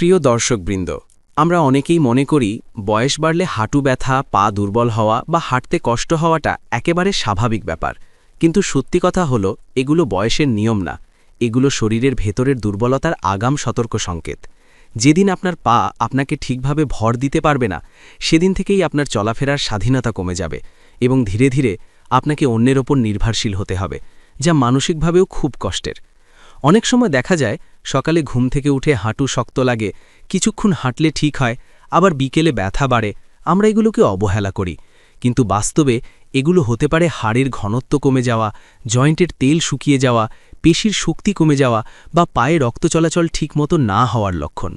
প্রিয় দর্শকবৃন্দ, আমরা অনেকেই মনে করি বয়স বাড়লে হাঁটু ব্যথা, পা দুর্বল হওয়া বা হাঁটতে কষ্ট হওয়াটা একেবারে স্বাভাবিক ব্যাপার। কিন্তু সত্যি কথা হলো, এগুলো বয়সের নিয়ম না, এগুলো শরীরের ভেতরের দুর্বলতার আগাম সতর্ক সংকেত। যেদিন আপনার পা আপনাকে ঠিকভাবে ভর দিতে পারবে না, সেদিন থেকেই আপনার চলাফেরার স্বাধীনতা কমে যাবে এবং ধীরে ধীরে আপনাকে অন্যের ওপর নির্ভরশীল হতে হবে, যা মানসিকভাবেও খুব কষ্টের। অনেক সময় দেখা যায় সকালে ঘুম থেকে উঠে হাঁটু শক্ত লাগে, কিছুক্ষণ হাঁটলে ঠিক হয়, আবার বিকেলে ব্যথা বাড়ে। আমরা এগুলোকে অবহেলা করি, কিন্তু বাস্তবে এগুলো হতে পারে হাড়ের ঘনত্ব কমে যাওয়া, জয়েন্টের তেল শুকিয়ে যাওয়া, পেশির শক্তি কমে যাওয়া বা পায়ে রক্ত চলাচল ঠিকমতো না হওয়ার লক্ষণ।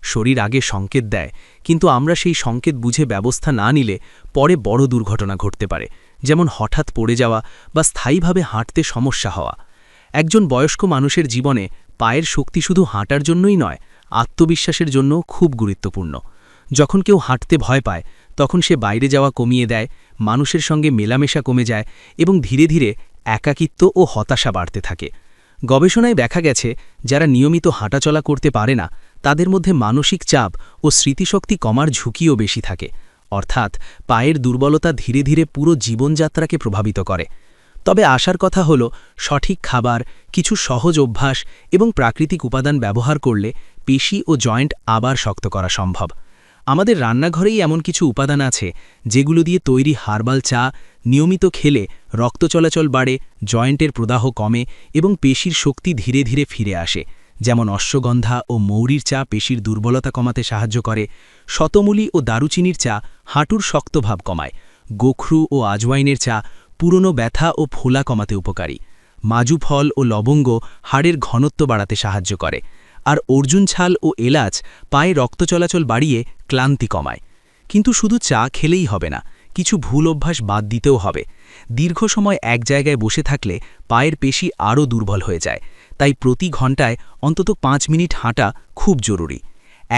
শরীর আগে সংকেত দেয়, কিন্তু আমরা সেই সংকেত বুঝে ব্যবস্থা না নিলে পরে বড় দুর্ঘটনা ঘটতে পারে, যেমন হঠাৎ পড়ে যাওয়া বা স্থায়ীভাবে হাঁটতে সমস্যা হওয়া। একজন বয়স্ক মানুষের জীবনে পায়ের শক্তি শুধু হাঁটার জন্যই নয়, আত্মবিশ্বাসের জন্য খুব গুরুত্বপূর্ণ। যখন কেউ হাঁটতে ভয় পায়, তখন সে বাইরে যাওয়া কমিয়ে দেয়, মানুষের সঙ্গে মেলামেশা কমে যায় এবং ধীরে ধীরে একাকিত্ব ও হতাশা বাড়তে থাকে। গবেষণায় দেখা গেছে, যারা নিয়মিত হাঁটাচলা করতে পারে না, তাদের মধ্যে মানসিক চাপ ও স্মৃতিশক্তি কমার ঝুঁকিও বেশি থাকে। অর্থাৎ পায়ের দুর্বলতা ধীরে ধীরে পুরো জীবনযাত্রাকে প্রভাবিত করে। তবে আশার কথা হল, সঠিক খাবার, কিছু সহজ অভ্যাস এবং প্রাকৃতিক উপাদান ব্যবহার করলে পেশি ও জয়েন্ট আবার শক্ত করা সম্ভব। আমাদের রান্নাঘরেই এমন কিছু উপাদান আছে, যেগুলো দিয়ে তৈরি হার্বাল চা নিয়মিত খেলে রক্ত চলাচল বাড়ে, জয়েন্টের প্রদাহ কমে এবং পেশির শক্তি ধীরে ধীরে ফিরে আসে। যেমন অশ্বগন্ধা ও মৌরির চা পেশির দুর্বলতা কমাতে সাহায্য করে, শতমূলি ও দারুচিনির চা হাঁটুর শক্তভাব কমায়, গোখরু ও আজওয়াইনের চা পুরনো ব্যথা ও ফোলা কমাতে উপকারী, মাজু ফল ও লবঙ্গ হাড়ের ঘনত্ব বাড়াতে সাহায্য করে, আর অর্জুন ছাল ও এলাচ পায়ে রক্ত চলাচল বাড়িয়ে ক্লান্তি কমায়। কিন্তু শুধু চা খেলেই হবে না, কিছু ভুল অভ্যাস বাদ দিতেও হবে। দীর্ঘ সময় এক জায়গায় বসে থাকলে পায়ের পেশি আরও দুর্বল হয়ে যায়, তাই প্রতি ঘন্টায় অন্তত 5 মিনিট হাঁটা খুব জরুরি।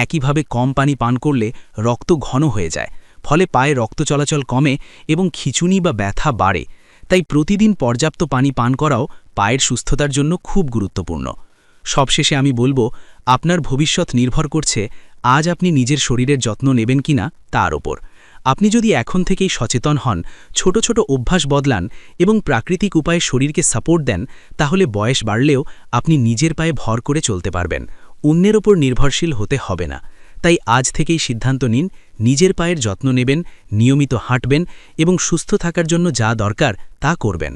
একইভাবে কম পানি পান করলে রক্ত ঘন হয়ে যায়, ফলে পায়ে রক্ত চলাচল কমে এবং খিঁচুনি বা ব্যথা বাড়ে। তাই প্রতিদিন পর্যাপ্ত পানি পান করাও পায়ের সুস্থতার জন্য খুব গুরুত্বপূর্ণ। সবশেষে আমি বলবো, আপনার ভবিষ্যৎ নির্ভর করছে আজ আপনি নিজের শরীরের যত্ন নেবেন কিনা তার ওপর। আপনি যদি এখন থেকেই সচেতন হন, ছোট ছোট অভ্যাস বদলান এবং প্রাকৃতিক উপায়ে শরীরকে সাপোর্ট দেন, তাহলে বয়স বাড়লেও আপনি নিজের পায়ে ভর করে চলতে পারবেন, অন্যের ওপর নির্ভরশীল হতে হবে না। তাই আজ থেকেই সিদ্ধান্ত নিন, নিজের পায়ের যত্ন নেবেন, নিয়মিত হাঁটবেন এবং সুস্থ থাকার জন্য যা দরকার তা করবেন।